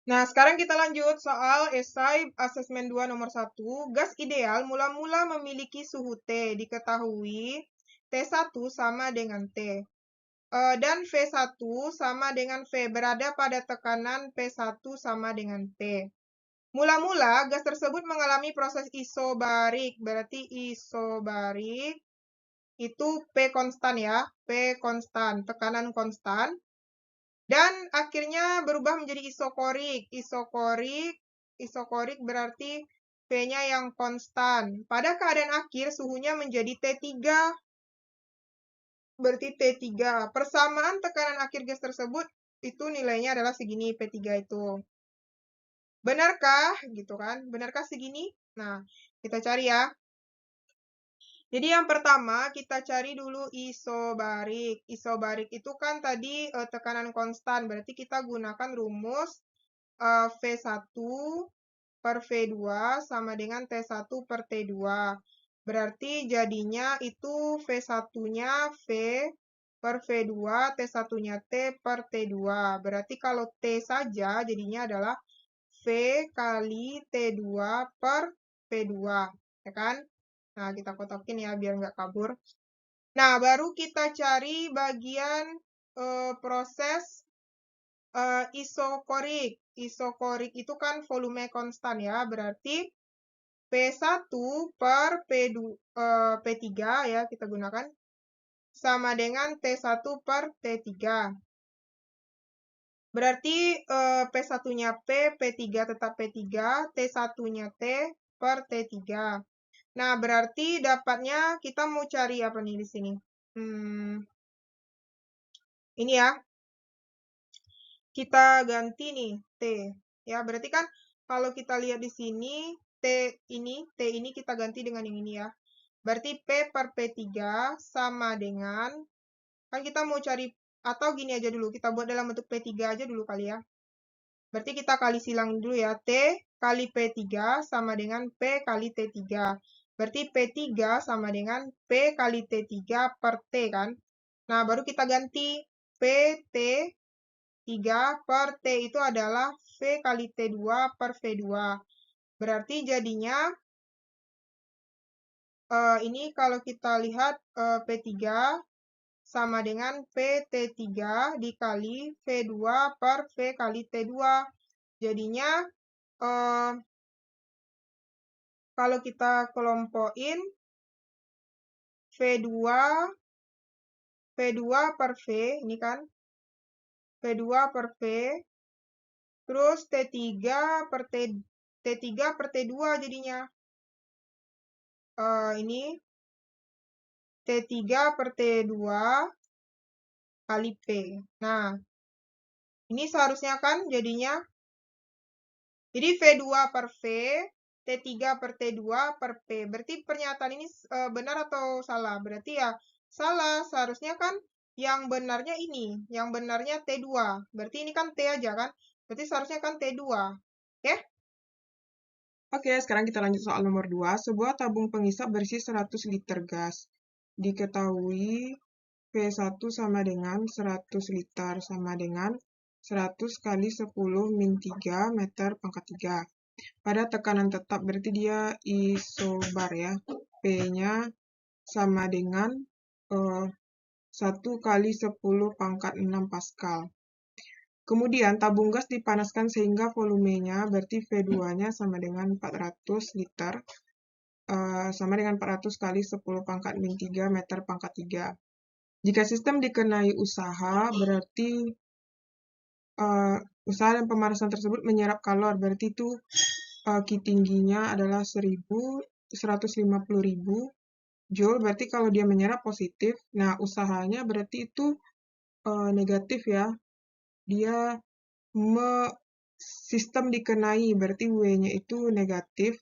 Nah, sekarang kita lanjut soal esai asesmen 2 nomor 1. Gas ideal mula-mula memiliki suhu T. Diketahui T1 sama dengan T. Dan V1 sama dengan V. Berada pada tekanan P1 sama dengan P. Mula-mula gas tersebut mengalami proses isobarik. Berarti isobarik itu P konstan ya. P konstan, tekanan konstan. Dan akhirnya berubah menjadi isokorik. Isokorik berarti P-nya yang konstan. Pada keadaan akhir suhunya menjadi T3. Berarti T3. Persamaan tekanan akhir gas tersebut itu nilainya adalah segini P3 itu. Benarkah? Gitu kan. Benarkah segini? Nah, kita cari ya. Jadi yang pertama kita cari dulu isobarik. Isobarik itu kan tadi tekanan konstan. Berarti kita gunakan rumus V1 per V2 sama dengan T1 per T2. Berarti jadinya itu V1-nya V per V2, T1-nya T per T2. Berarti kalau T saja jadinya adalah V kali T2 per V2. Ya kan? Nah, kita kotokin ya biar nggak kabur. Nah, baru kita cari bagian proses isokorik. Isokorik itu kan volume konstan ya, berarti P1 per P3 ya kita gunakan sama dengan T1 per T3. Berarti P1-nya P, P3 tetap P3, T1-nya T per T3. Nah, berarti dapatnya kita mau cari apa nih di sini? Ini ya. Kita ganti nih T. Ya, berarti kan kalau kita lihat di sini T ini kita ganti dengan yang ini ya. Berarti P per P3 sama dengan, kan kita mau cari, atau gini aja dulu, kita buat dalam bentuk P3 aja dulu kali ya. Berarti kita kali silang dulu ya, T kali P3 sama dengan P kali T3. Berarti P3 sama dengan P kali T3 per T kan. Nah, baru kita ganti PT 3 per T itu adalah V kali T2 per V2. Berarti jadinya ini kalau kita lihat P3 sama dengan PT3 dikali V2 per V kali T2. Jadinya kalau kita kelompokin V2 per V, ini kan V2 per V, terus T3 per T2 jadinya. Ini T3 per T2 kali P. Nah, ini seharusnya kan jadinya, jadi V2 per V, T3 per T2 per P. Berarti pernyataan ini benar atau salah? Berarti ya salah, seharusnya kan yang benarnya ini, yang benarnya T2. Berarti ini kan T aja kan? Berarti seharusnya kan T2. Oke? Oke, sekarang kita lanjut soal nomor 2. Sebuah tabung pengisap berisi 100 liter gas. Diketahui V1 sama dengan 100 liter sama dengan 100 kali 10 min 3 meter pangkat 3. Pada tekanan tetap berarti dia isobar ya. P-nya sama dengan 1 kali 10 pangkat 6 Pascal. Kemudian tabung gas dipanaskan sehingga volumenya berarti V2-nya sama dengan 400 liter sama dengan 400 kali 10 pangkat min 3 meter pangkat 3. Jika sistem dikenai usaha, berarti usaha dan pemanasan tersebut menyerap kalor. Berarti itu Q tingginya adalah 150.000 Joule. Berarti kalau dia menyerap positif, nah usahanya berarti itu negatif ya. Dia sistem dikenai, berarti W-nya itu negatif.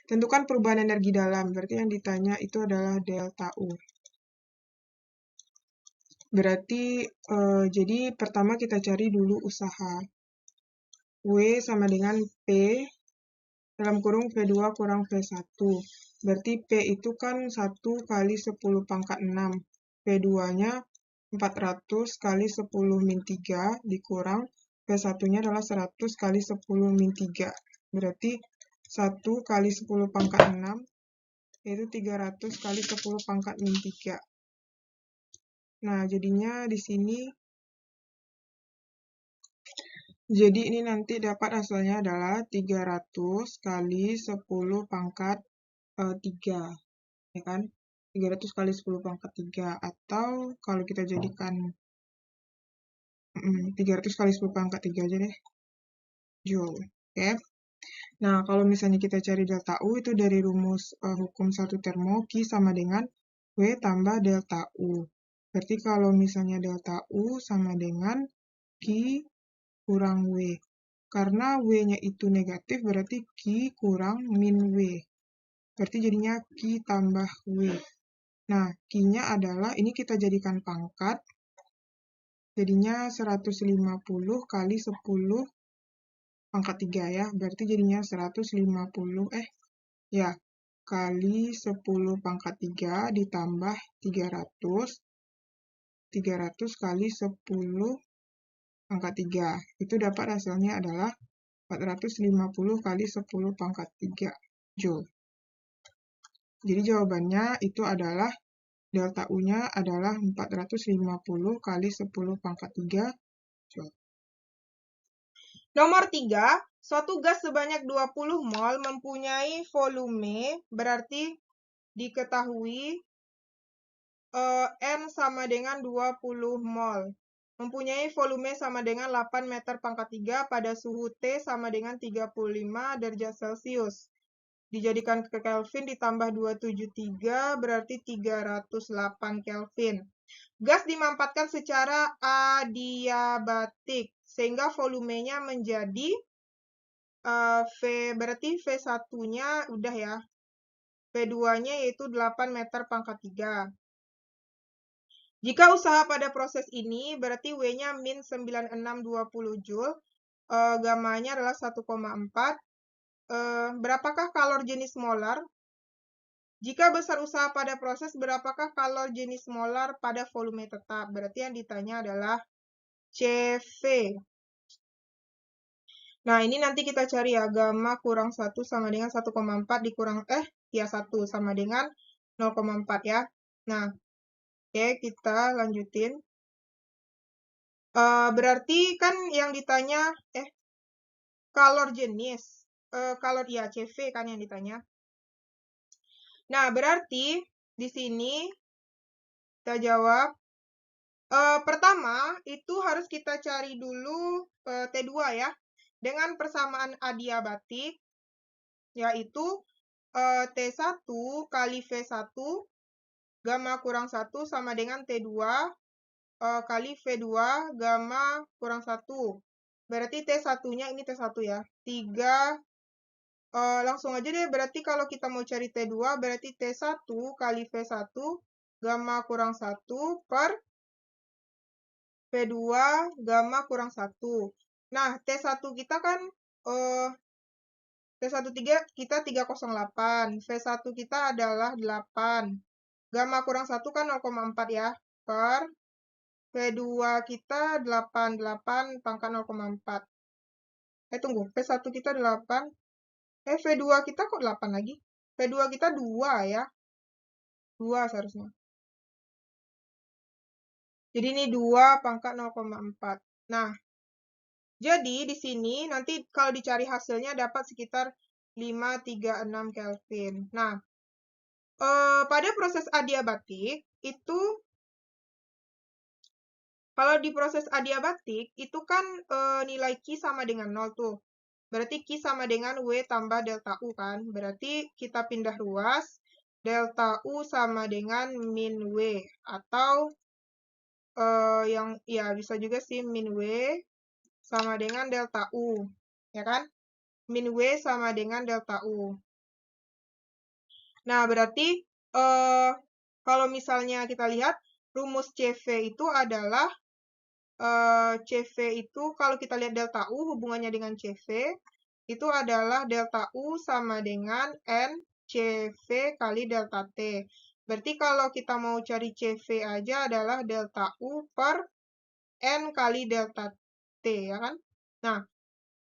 Tentukan perubahan energi dalam, berarti yang ditanya itu adalah delta U. Berarti, jadi pertama kita cari dulu usaha. W sama dengan P, dalam kurung V2 kurang V1. Berarti P itu kan 1 kali 10 pangkat 6. V2-nya 400 kali 10 min 3 dikurang V1-nya adalah 100 kali 10 min 3. Berarti 1 kali 10 pangkat 6, yaitu 300 kali 10 pangkat min 3. Nah, jadinya di sini, jadi ini nanti dapat hasilnya adalah 300 kali 10 pangkat 3. Ya kan? 300 kali 10 pangkat 3. Atau kalau kita jadikan 300 kali 10 pangkat 3 aja deh. Joule. Oke. Nah, kalau misalnya kita cari delta U itu dari rumus hukum satu termo, Q sama dengan W tambah delta U. Berarti kalau misalnya delta U sama dengan Q kurang W. Karena W-nya itu negatif, berarti Q kurang min W. Berarti jadinya Q tambah W. Nah, Q-nya adalah, ini kita jadikan pangkat, jadinya 150 kali 10 pangkat 3 ya, berarti jadinya 150, ya, kali 10 pangkat 3 ditambah 300, 300 kali 10 pangkat 3. Itu dapat hasilnya adalah 450 kali 10 pangkat 3 Joule. Jadi jawabannya itu adalah delta U-nya adalah 450 kali 10 pangkat 3 Joule. Nomor 3, suatu gas sebanyak 20 mol mempunyai volume, berarti diketahui N sama dengan 20 mol. Mempunyai volume sama dengan 8 meter pangkat 3 pada suhu T sama dengan 35 derajat Celcius. Dijadikan ke Kelvin ditambah 273 berarti 308 Kelvin. Gas dimampatkan secara adiabatik sehingga volumenya menjadi berarti V1-nya udah ya. V2-nya yaitu 8 meter pangkat 3. Jika usaha pada proses ini berarti W-nya min 9620 Joule, gamanya adalah 1,4. Berapakah kalor jenis molar? Jika besar usaha pada proses, berapakah kalor jenis molar pada volume tetap? Berarti yang ditanya adalah CV. Nah, ini nanti kita cari ya, gamma kurang 1 sama dengan 1,4 dikurang, 1 sama dengan 0,4 ya. Nah, oke, kita lanjutin. Berarti kan yang ditanya, kalor jenis, kalor ya CV kan yang ditanya. Nah, berarti di sini kita jawab. Pertama, itu harus kita cari dulu T2 ya. Dengan persamaan adiabatik, yaitu T1 kali V1, gamma kurang 1 sama dengan T2 kali V2, gamma kurang 1. Berarti T1-nya, ini T1 ya, 3, langsung aja deh, berarti kalau kita mau cari T2, berarti T1 kali V1, gamma kurang 1 per V2, gamma kurang 1. Nah, T1 kita kan, T1 kita 308, V1 kita adalah 8. Gamma kurang 1 kan 0,4 ya, per V2 kita 88 pangkat 0,4. Tunggu, V1 kita 8. V2 kita kok 8 lagi? V2 kita 2 ya. 2 seharusnya. Jadi ini 2 pangkat 0,4. Nah, jadi di sini nanti kalau dicari hasilnya dapat sekitar 536 Kelvin. Nah, pada proses adiabatik itu, kalau di proses adiabatik itu kan nilai Q sama dengan 0 tuh. Berarti Q sama dengan W tambah delta U kan. Berarti kita pindah ruas, delta U sama dengan min W. Atau yang ya bisa juga sih min W sama dengan delta U. Ya kan? Min W sama dengan delta U. Nah, berarti kalau misalnya kita lihat rumus CV itu adalah CV itu kalau kita lihat delta U hubungannya dengan CV itu adalah delta U sama dengan N CV kali delta T. Berarti kalau kita mau cari CV aja adalah delta U per N kali delta T, ya kan? Nah,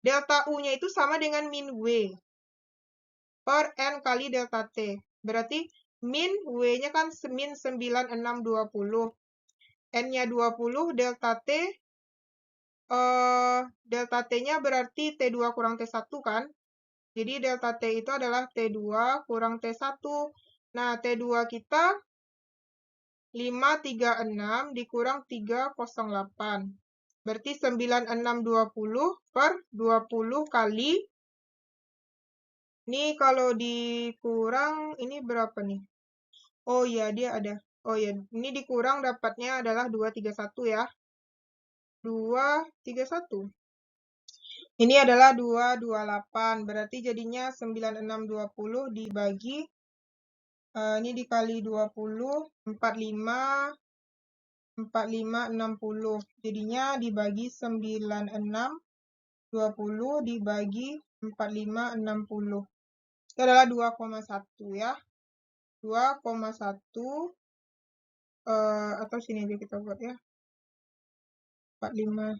delta U-nya itu sama dengan min W per N kali delta T. Berarti min W-nya kan min 9620. N-nya 20, delta T-nya berarti T2 kurang T1 kan? Jadi delta T itu adalah T2 kurang T1. Nah, T2 kita 536 dikurang 308. Berarti 9620 per 20 kali. Ini kalau dikurang, ini berapa nih? Oh iya, dia ada. Oh iya, ini dikurang dapatnya adalah 231 ya. 231. Ini adalah 228. Berarti jadinya 9620 dibagi ini dikali 20, 45, 60. Jadinya dibagi 96, 20 dibagi 45, 60. Itu adalah 2,1 ya. 2,1 atau sini aja kita buat ya. 45,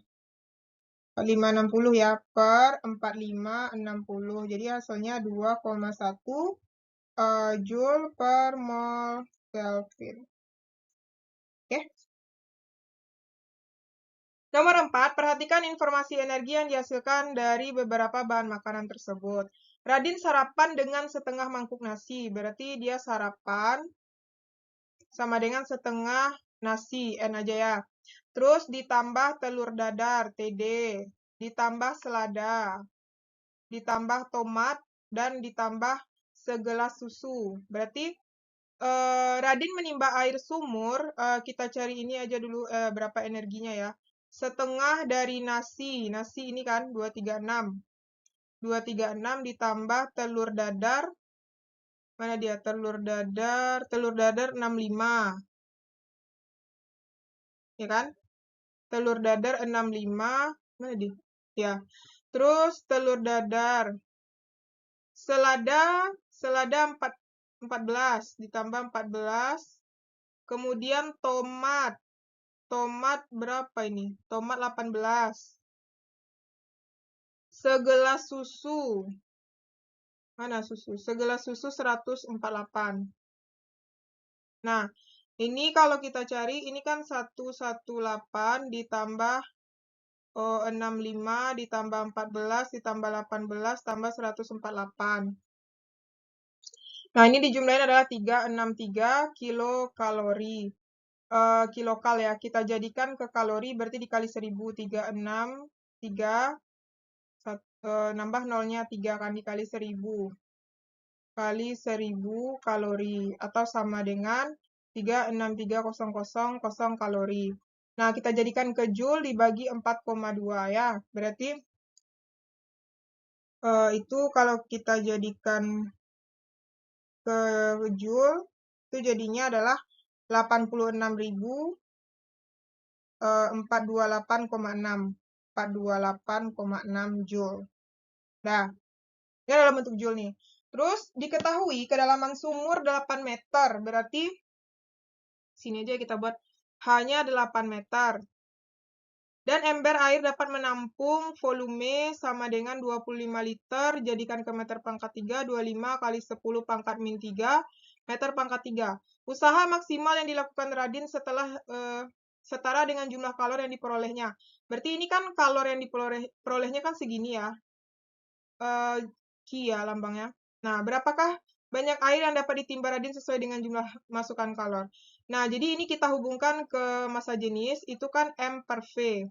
60 ya per 45, 60. Jadi hasilnya 2,1 Joule per mol Kelvin. Oke. Nomor 4, perhatikan informasi energi yang dihasilkan dari beberapa bahan makanan tersebut. Radin sarapan dengan setengah mangkuk nasi, berarti dia sarapan sama dengan setengah nasi, N aja ya. Terus ditambah telur dadar, TD, ditambah selada, ditambah tomat, dan ditambah segelas susu. Berarti Radin menimba air sumur, kita cari ini aja dulu berapa energinya ya. Setengah dari nasi ini kan 236. 236 ditambah telur dadar, mana dia telur dadar 65. Ya kan? Telur dadar 65, mana dia? Ya. Terus telur dadar. Selada 14 ditambah 14. Kemudian tomat berapa ini? Tomat 18. Segelas susu. Mana susu? Segelas susu 148. Nah, ini kalau kita cari, ini kan 118 ditambah 65 ditambah 14 ditambah 18 tambah 148. Nah, ini dijumlahin adalah 363 kilokalori. Kilokal ya, kita jadikan ke kalori berarti dikali 1000, 363, nambah nolnya 3 kan, dikali 1000 kali 1000 kalori atau sama dengan 363.000 kalori. Nah, kita jadikan ke Joule dibagi 4,2 ya. Berarti itu kalau kita jadikan ke Joule itu jadinya adalah 86.428,6. 428,6 Joule. Nah, ini dalam bentuk Joule nih. Terus diketahui kedalaman sumur 8 meter. Berarti sini aja kita buat hanya 8 meter. Dan ember air dapat menampung volume sama dengan 25 liter. Jadikan ke meter pangkat 3, 25 kali 10 pangkat min 3, meter pangkat 3. Usaha maksimal yang dilakukan Radin setelah setara dengan jumlah kalor yang diperolehnya. Berarti ini kan kalor yang diperolehnya kan segini ya. Q ya lambangnya. Nah, berapakah banyak air yang dapat ditimba Radin sesuai dengan jumlah masukan kalor? Nah, jadi ini kita hubungkan ke massa jenis, itu kan M per V.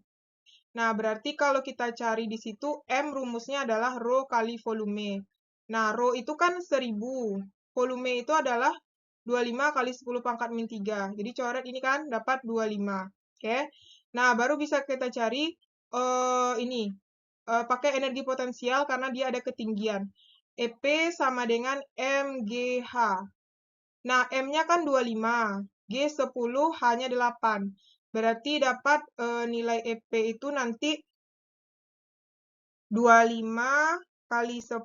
Nah, berarti kalau kita cari di situ, M rumusnya adalah rho kali volume. Nah, rho itu kan 1000. Volume itu adalah 25 kali 10 pangkat min 3. Jadi coret ini kan dapat 25. Oke. Nah, baru bisa kita cari ini. Pakai energi potensial karena dia ada ketinggian. EP sama dengan MGH. Nah, M-nya kan 25. G 10, H-nya 8. Berarti dapat nilai EP itu nanti 25 kali 10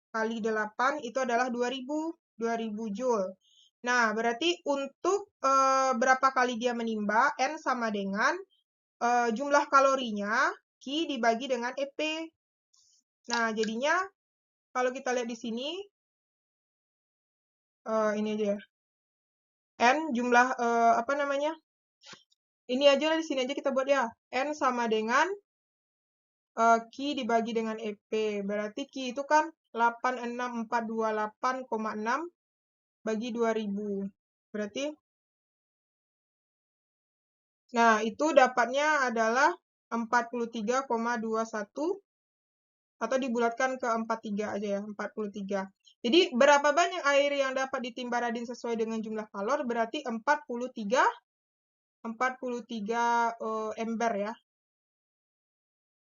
kali 8 itu adalah 2000 Joule. Nah, berarti untuk berapa kali dia menimba, N sama dengan jumlah kalorinya Q dibagi dengan EP. Nah, jadinya kalau kita lihat di sini, ini aja ya. N jumlah, apa namanya? Ini aja lah, di sini aja kita buat ya. N sama dengan Q dibagi dengan EP. Berarti Q itu kan 86428,6 bagi 2000. Berarti, nah itu dapatnya adalah 43,21 atau dibulatkan ke 43 aja ya, 43. Jadi berapa banyak air yang dapat ditimba Radin sesuai dengan jumlah kalor? Berarti 43 ember ya.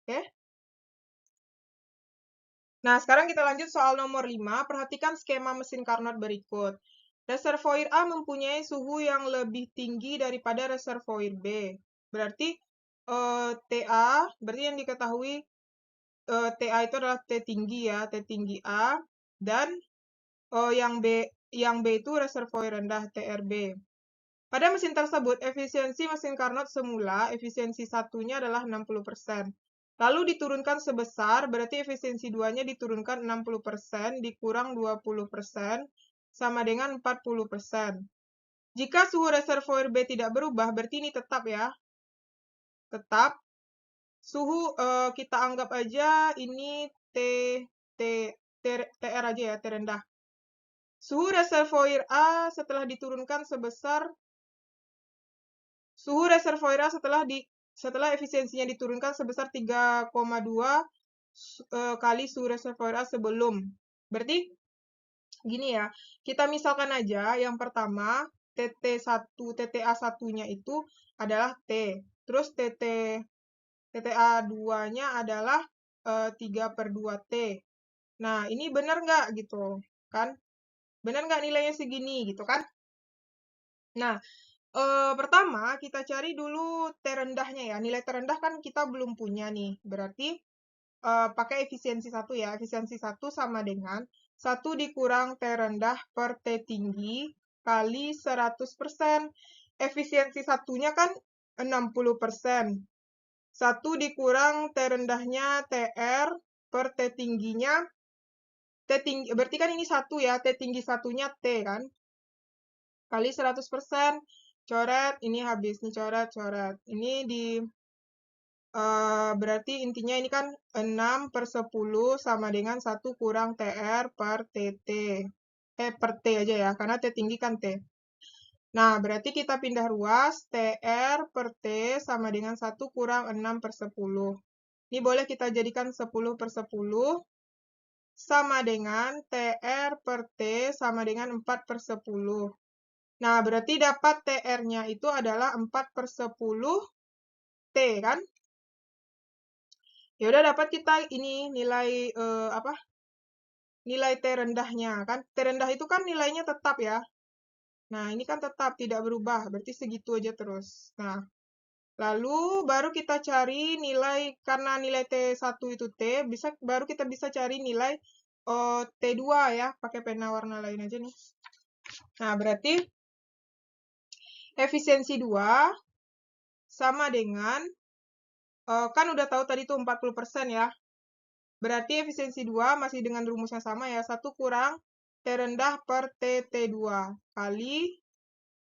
Oke. Nah, sekarang kita lanjut soal nomor 5. Perhatikan skema mesin Carnot berikut. Reservoir A mempunyai suhu yang lebih tinggi daripada reservoir B. Berarti TA, berarti yang diketahui TA itu adalah T tinggi ya, T tinggi A. Dan yang B itu reservoir rendah, TRB. Pada mesin tersebut, efisiensi mesin Carnot semula, efisiensi satunya adalah 60%. Lalu diturunkan sebesar, berarti efisiensi 2-nya diturunkan 60%, dikurang 20%, sama dengan 40%. Jika suhu reservoir B tidak berubah, berarti ini tetap ya. Tetap. Suhu kita anggap aja ini TR aja ya, terendah. Suhu reservoir A setelah diturunkan sebesar Suhu reservoir setelah efisiensinya diturunkan sebesar 3,2 kali suhu reservoir A sebelum. Berarti gini ya, kita misalkan aja yang pertama TTA1-nya itu adalah T. Terus TTA2-nya adalah 3/2 T. Nah, ini benar nggak gitu kan? Benar nggak nilainya segini gitu kan? Nah, pertama, kita cari dulu terendahnya ya. Nilai terendah kan kita belum punya nih. Berarti pakai efisiensi 1 ya. Efisiensi 1 sama dengan 1 dikurang terendah per T tinggi kali 100%. Efisiensi satunya kan 60%. 1 dikurang terendahnya TR per T tingginya. Berarti kan ini 1 ya. T tinggi satunya T kan. Kali 100%. Coret, ini habis nih, coret. Ini berarti intinya ini kan 6/10 sama dengan 1 kurang TR per TT. Per T aja ya, karena T tinggi kan T. Nah, berarti kita pindah ruas, TR per T sama dengan 1 kurang 6/10. Ini boleh kita jadikan 10/10 sama dengan TR per T sama dengan 4/10. Nah, berarti dapat TR-nya itu adalah 4/10 T, kan? Ya udah, dapat kita ini nilai apa? Nilai T rendahnya, kan? T rendah itu kan nilainya tetap ya. Nah, ini kan tetap tidak berubah, berarti segitu aja terus. Nah, lalu baru kita cari nilai, karena nilai T1 itu T, baru kita bisa cari nilai T2 ya, pakai pena warna lain aja nih. Nah, berarti efisiensi 2 sama dengan, kan udah tahu tadi tuh 40% ya. Berarti efisiensi 2 masih dengan rumusnya sama ya, 1 kurang T rendah per TT2 kali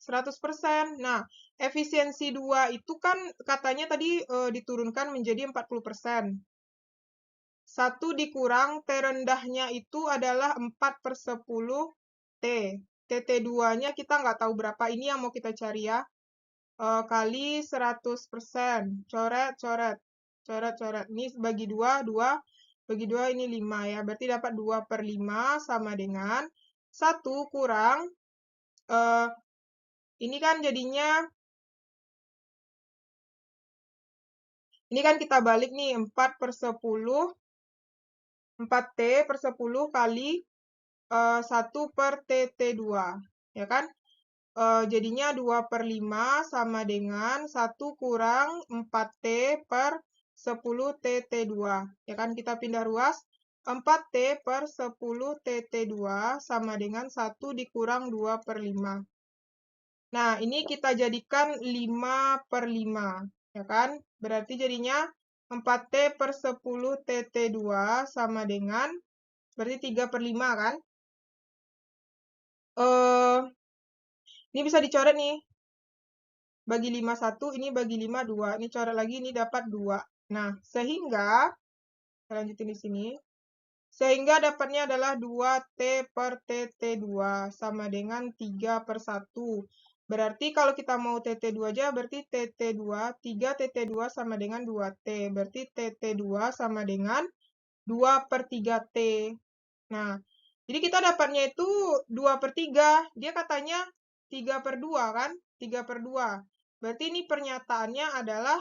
100%. Nah, efisiensi 2 itu kan katanya tadi diturunkan menjadi 40%. 1 dikurang T rendahnya itu adalah 4/10 T. TT2-nya kita nggak tahu berapa, ini yang mau kita cari ya. Kali 100%. Coret. Ini bagi 2, 2. Bagi 2 ini 5 ya. Berarti dapat 2/5 sama dengan 1 kurang, ini kan jadinya, ini kan kita balik nih, 4/10, 4T/10 kali 1 per TT2, ya kan? Jadinya 2/5 sama dengan 1 kurang 4T per 10 TT2. Ya kan, kita pindah ruas. 4T per 10 TT2 sama dengan 1 dikurang 2/5. Nah, ini kita jadikan 5/5. Ya kan? Berarti jadinya 4T per 10 TT2 sama dengan, berarti 3/5 kan? Ini bisa dicoret nih. Bagi 5 1, ini bagi 5 2. Ini coret lagi, ini dapat 2. Nah, sehingga, kita lanjutin di sini. Sehingga dapatnya adalah 2T per TT2 sama dengan 3/1. Berarti kalau kita mau TT2 aja, berarti TT2, 3TT2 sama dengan 2T. Berarti TT2 sama dengan 2/3T. Nah, jadi kita dapatnya itu 2/3. Dia katanya 3/2 kan? 3/2. Berarti ini pernyataannya adalah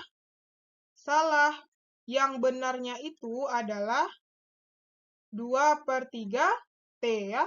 salah. Yang benarnya itu adalah 2/3T ya.